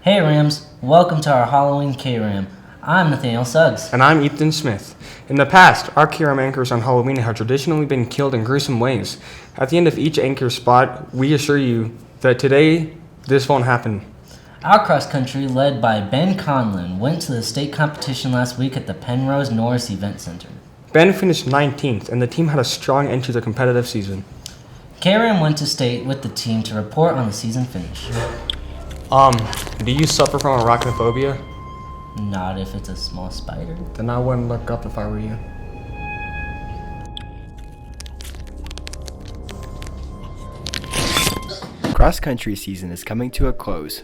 Hey Rams, welcome to our Halloween K-Ram. I'm Nathaniel Suggs. And I'm Ethan Smith. In the past, our Kram anchors on Halloween have traditionally been killed in gruesome ways. At the end of each anchor spot, we assure you that today, this won't happen. Our cross country, led by Ben Conlin, went to the state competition last week at the Penrose Norris Event Center. Ben finished 19th, and the team had a strong end to the competitive season. Kram went to state with the team to report on the season finish. Do you suffer from arachnophobia? Not if it's a small spider. Then I wouldn't look up if I were you. Cross-country season is coming to a close.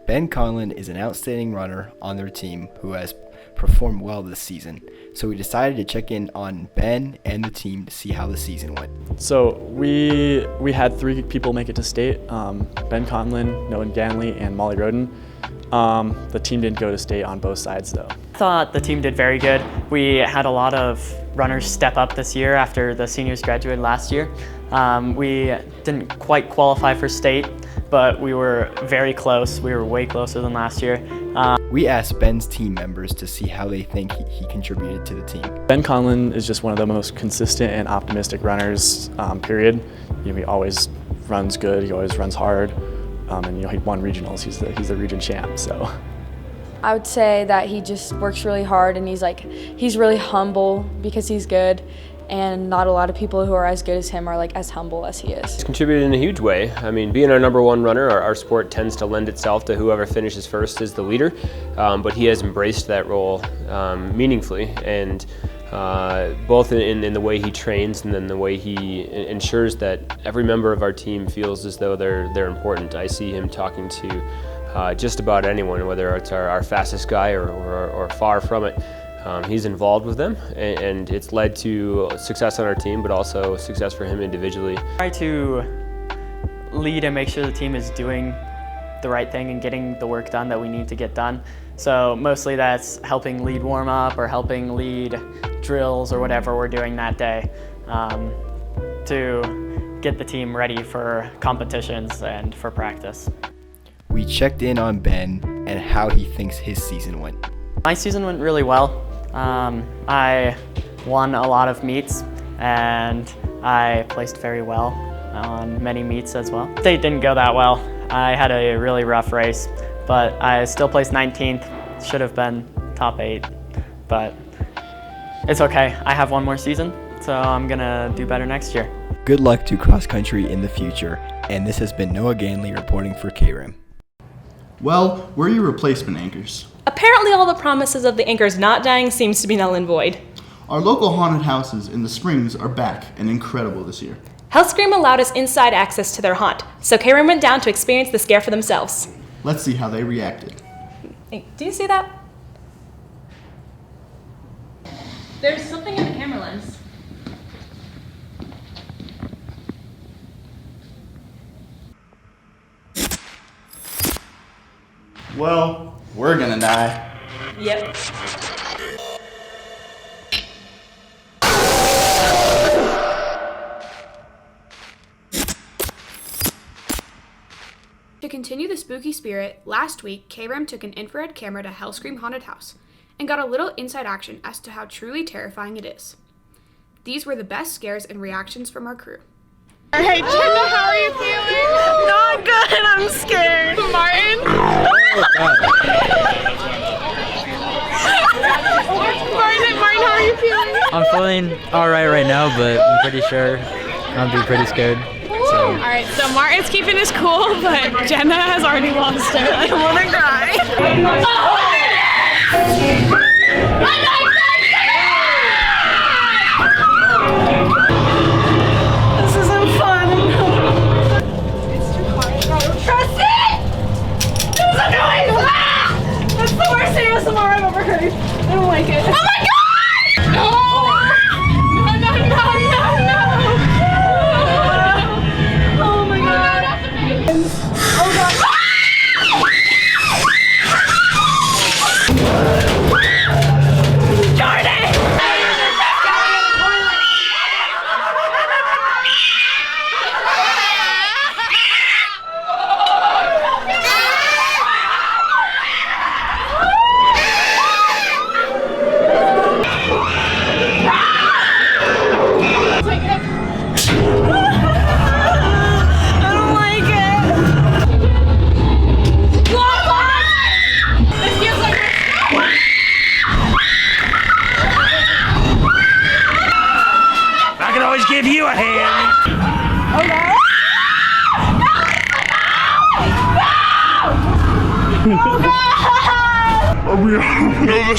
Ben Conlin is an outstanding runner on their team who has performed well this season. So we decided to check in on Ben and the team to see how the season went. So we had 3 people make it to state, Ben Conlin, Noah Ganley, and Molly Roden. The team didn't go to state on both sides though. I thought the team did very good. We had a lot of runners step up this year after the seniors graduated last year. We didn't quite qualify for state, but we were very close. We were way closer than last year. We asked Ben's team members to see how they think he contributed to the team. Ben Conlin is just one of the most consistent and optimistic runners, period. He always runs good, he always runs hard, and he won regionals. He's the region champ, so. I would say that he just works really hard and he's really humble because he's good. And not a lot of people who are as good as him are as humble as he is. He's contributed in a huge way. I mean, being our number 1 runner, our sport tends to lend itself to whoever finishes first is the leader, but he has embraced that role meaningfully, and both in the way he trains and then the way he ensures that every member of our team feels as though they're important. I see him talking to just about anyone, whether it's our fastest guy or far from it. He's involved with them, and it's led to success on our team, but also success for him individually. Try to lead and make sure the team is doing the right thing and getting the work done that we need to get done. So mostly that's helping lead warm up or helping lead drills or whatever we're doing that day to get the team ready for competitions and for practice. We checked in on Ben and how he thinks his season went. My season went really well. I won a lot of meets and I placed very well on many meets as well. State didn't go that well. I had a really rough race, but I still placed 19th. Should have been top 8, but it's okay. I have 1 more season, so I'm gonna do better next year. Good luck to cross country in the future, and this has been Noah Ganley reporting for K-Ram. Well, we're your replacement anchors. Apparently all the promises of the anchors not dying seems to be null and void. Our local haunted houses in the Springs are back and incredible this year. Hellscream allowed us inside access to their haunt, so Kram went down to experience the scare for themselves. Let's see how they reacted. Hey, do you see that? There's something in the camera lens. Well, we're gonna die. Yep. To continue the spooky spirit, last week, Kram took an infrared camera to Hellscream Haunted House and got a little inside action as to how truly terrifying it is. These were the best scares and reactions from our crew. Hey Jenna, how are you feeling? Not good, I'm scared. Martin? Martin, how are you feeling? I'm feeling alright right now, but I'm pretty sure I'll be pretty scared. So. Alright, so Martin's keeping his cool, but Jenna has already lost it. I wanna cry. This isn't fun. It's too hard. I don't trust it! It's annoying! Ah! That's the worst ASMR I've ever heard. I don't like it. Oh my god! No! No, no, no, no, no! Oh my god. Oh god.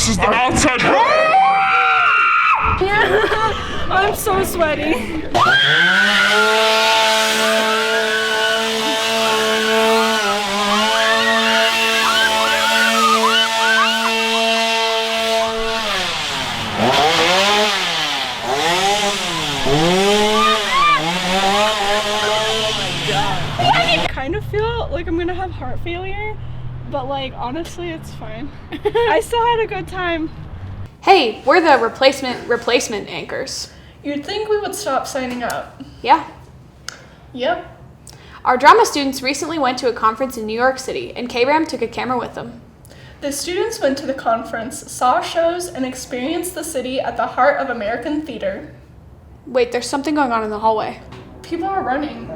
versus the outside. Yeah, I'm so sweaty. I kind of feel like I'm gonna have heart failure, but like honestly it's fine. I still had a good time. Hey, we're the replacement anchors. You'd think we would stop signing up. Yeah. Yep. Our drama students recently went to a conference in New York City, and Kram took a camera with them. The students went to the conference, saw shows, and experienced the city at the heart of American theater. Wait, there's something going on in the hallway. People are running.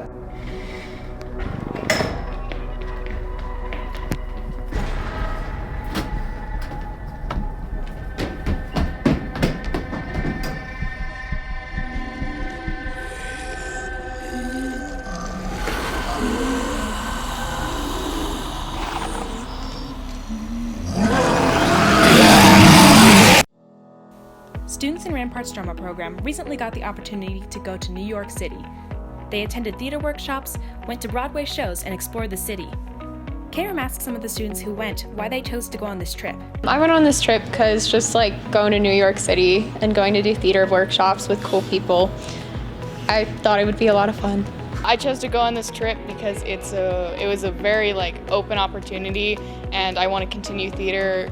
Students in Rampart's drama program recently got the opportunity to go to New York City. They attended theater workshops, went to Broadway shows, and explored the city. Kram asked some of the students who went why they chose to go on this trip. I went on this trip because just like going to New York City and going to do theater workshops with cool people, I thought it would be a lot of fun. I chose to go on this trip because it was a very open opportunity, and I want to continue theater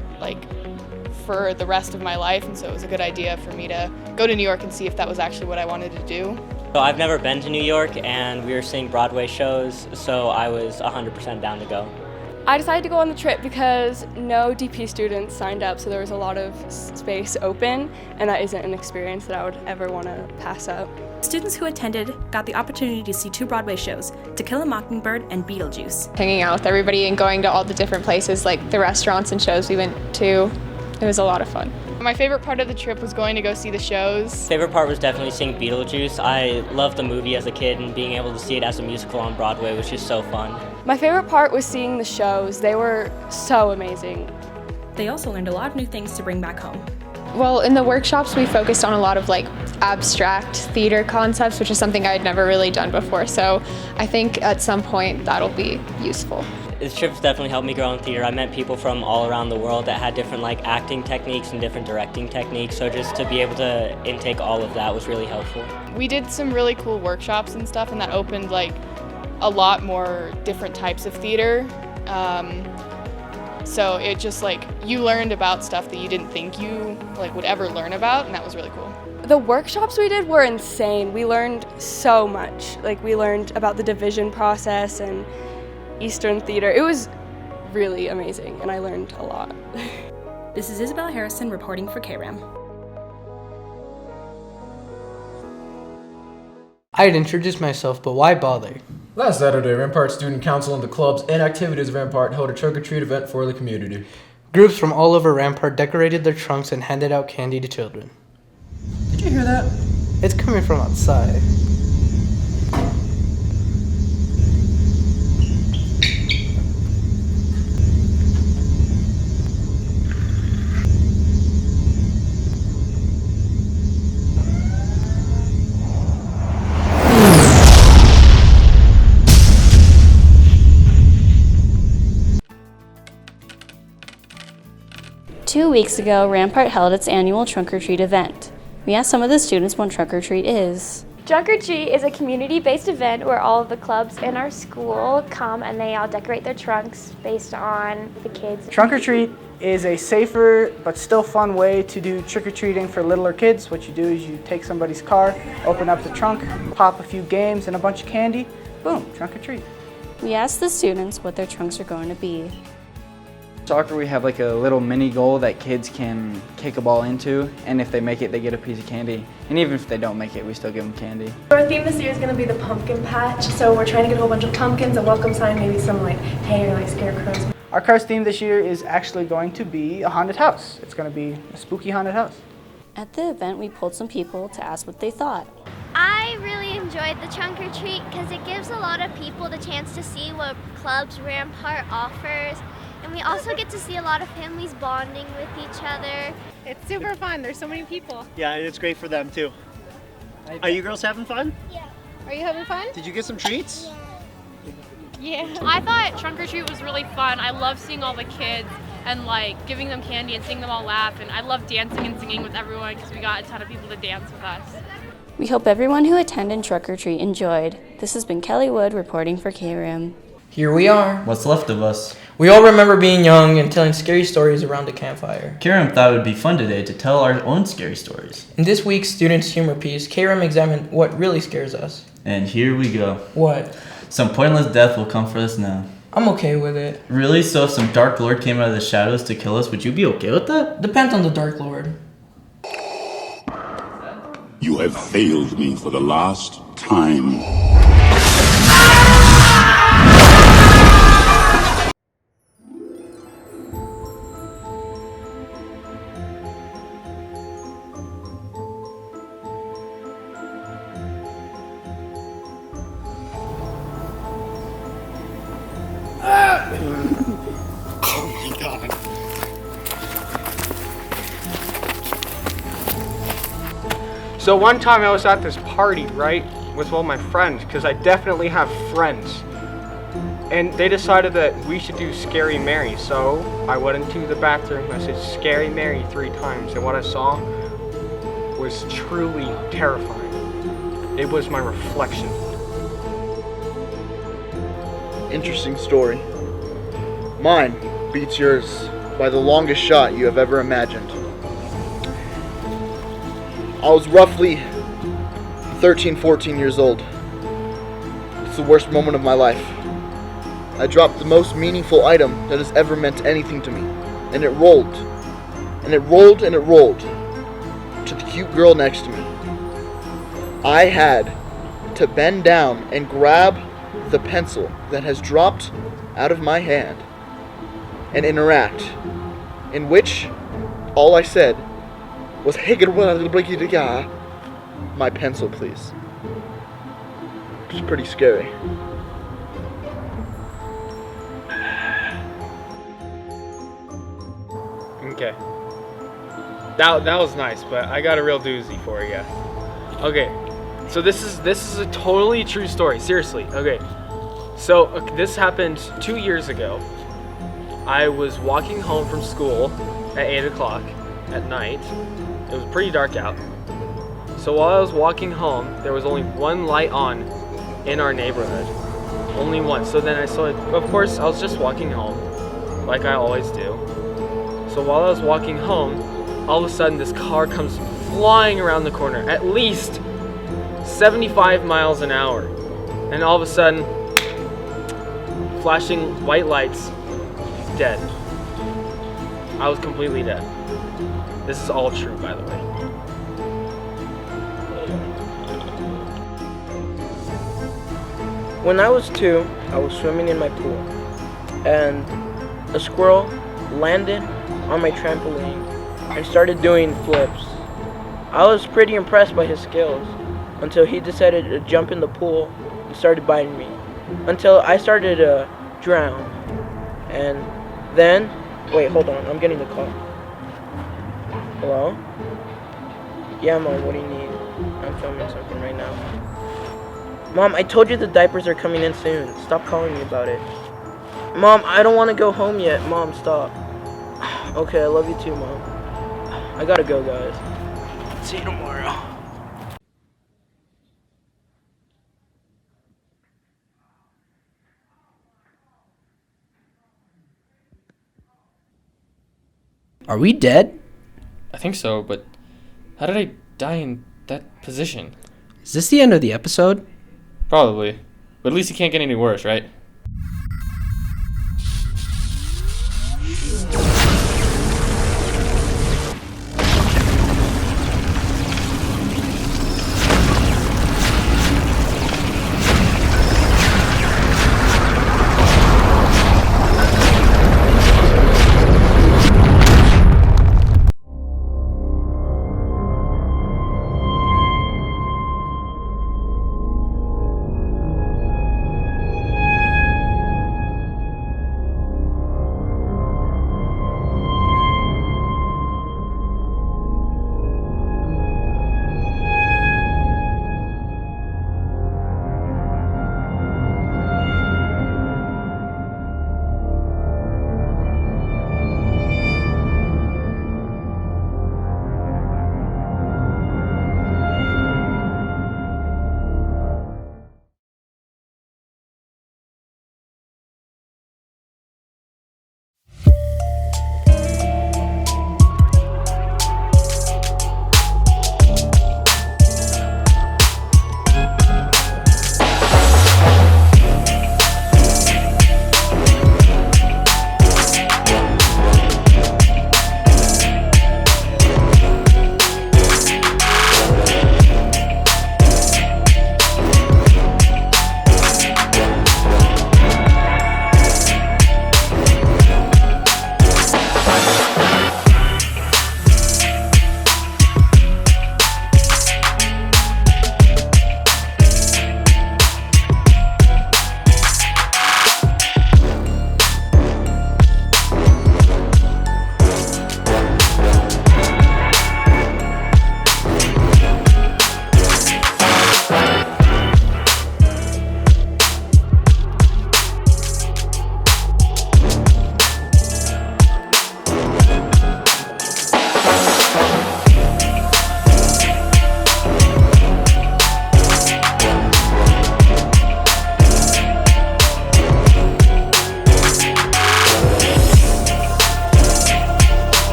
for the rest of my life, and so it was a good idea for me to go to New York and see if that was actually what I wanted to do. So I've never been to New York, and we were seeing Broadway shows, so I was 100% down to go. I decided to go on the trip because no DP students signed up, so there was a lot of space open, and that isn't an experience that I would ever want to pass up. Students who attended got the opportunity to see 2 Broadway shows, To Kill a Mockingbird and Beetlejuice. Hanging out with everybody and going to all the different places, like the restaurants and shows we went to, it was a lot of fun. My favorite part of the trip was going to go see the shows. Favorite part was definitely seeing Beetlejuice. I loved the movie as a kid, and being able to see it as a musical on Broadway was just so fun. My favorite part was seeing the shows. They were so amazing. They also learned a lot of new things to bring back home. Well, in the workshops we focused on a lot of abstract theater concepts, which is something I had never really done before, so I think at some point that'll be useful. This trip's definitely helped me grow in theater. I met people from all around the world that had different acting techniques and different directing techniques, so just to be able to intake all of that was really helpful. We did some really cool workshops and stuff, and that opened a lot more different types of theater. So it just you learned about stuff that you didn't think you would ever learn about, and that was really cool. The workshops we did were insane. We learned so much. We learned about the division process and Eastern theater. It was really amazing, and I learned a lot. This is Isabel Harrison reporting for Kram. I'd introduce myself, but why bother? Last Saturday, Rampart Student Council and the clubs and activities of Rampart held a trunk-or-treat event for the community. Groups from all over Rampart decorated their trunks and handed out candy to children. Did you hear that? It's coming from outside. Two weeks ago, Rampart held its annual trunk-or-treat event. We asked some of the students what trunk-or-treat is. Trunk-or-treat is a community-based event where all of the clubs in our school come and they all decorate their trunks based on the kids. Trunk-or-treat is a safer but still fun way to do trick-or-treating for littler kids. What you do is you take somebody's car, open up the trunk, pop a few games and a bunch of candy, boom, trunk-or-treat. We asked the students what their trunks are going to be. Soccer, we have a little mini goal that kids can kick a ball into, and if they make it, they get a piece of candy. And even if they don't make it, we still give them candy. Our theme this year is going to be the pumpkin patch, so we're trying to get a whole bunch of pumpkins, a welcome sign, maybe some hay or scarecrows. Our car's theme this year is actually going to be a haunted house. It's going to be a spooky haunted house. At the event, we pulled some people to ask what they thought. I really enjoyed the trunk or treat because it gives a lot of people the chance to see what clubs Rampart offers And we also get to see a lot of families bonding with each other. It's super fun. There's so many people. Yeah, and it's great for them too. Are you girls having fun? Yeah. Are you having fun? Did you get some treats? Yeah. I thought Trunk or Treat was really fun. I love seeing all the kids and like giving them candy and seeing them all laugh. And I love dancing and singing with everyone because we got a ton of people to dance with us. We hope everyone who attended Trunk or Treat enjoyed. This has been Kelly Wood reporting for KRAM. Here we are. What's left of us? We all remember being young and telling scary stories around a campfire. KRAM thought it would be fun today to tell our own scary stories. In this week's Students' Humor piece, KRAM examined what really scares us. And here we go. What? Some pointless death will come for us now. I'm okay with it. Really? So if some Dark Lord came out of the shadows to kill us, would you be okay with that? Depends on the Dark Lord. You have failed me for the last time. Oh my god. So one time I was at this party, right, with all my friends, because I definitely have friends. And they decided that we should do Scary Mary, so I went into the bathroom, I said Scary Mary 3 times, and what I saw was truly terrifying. It was my reflection. Interesting story. Mine beats yours by the longest shot you have ever imagined. I was roughly 13, 14 years old. It's the worst moment of my life. I dropped the most meaningful item that has ever meant anything to me. And it rolled. And it rolled and it rolled to the cute girl next to me. I had to bend down and grab the pencil that has dropped out of my hand and interact, in which all I said was, my pencil, please. It's pretty scary. Okay. That was nice, but I got a real doozy for you. Okay. So this is a totally true story, seriously. Okay. So this happened 2 years ago. I was walking home from school at 8 o'clock at night. It was pretty dark out. So while I was walking home, there was only one light on in our neighborhood. Only one. So then I saw it. Of course, I was just walking home, like I always do. So while I was walking home, all of a sudden this car comes flying around the corner, at least 75 miles an hour. And all of a sudden, flashing white lights, dead. I was completely dead. This is all true, by the way. When I was 2, I was swimming in my pool, and a squirrel landed on my trampoline and started doing flips. I was pretty impressed by his skills until he decided to jump in the pool and started biting me, until I started to drown. And then, wait, hold on, I'm getting the call. Hello? Yeah, Mom, what do you need? I'm filming something right now. Mom, I told you the diapers are coming in soon. Stop calling me about it. Mom, I don't want to go home yet. Mom, stop. Okay, I love you too, Mom. I gotta go, guys. See you tomorrow. Are we dead? I think so, but how did I die in that position? Is this the end of the episode? Probably. But at least it can't get any worse, right?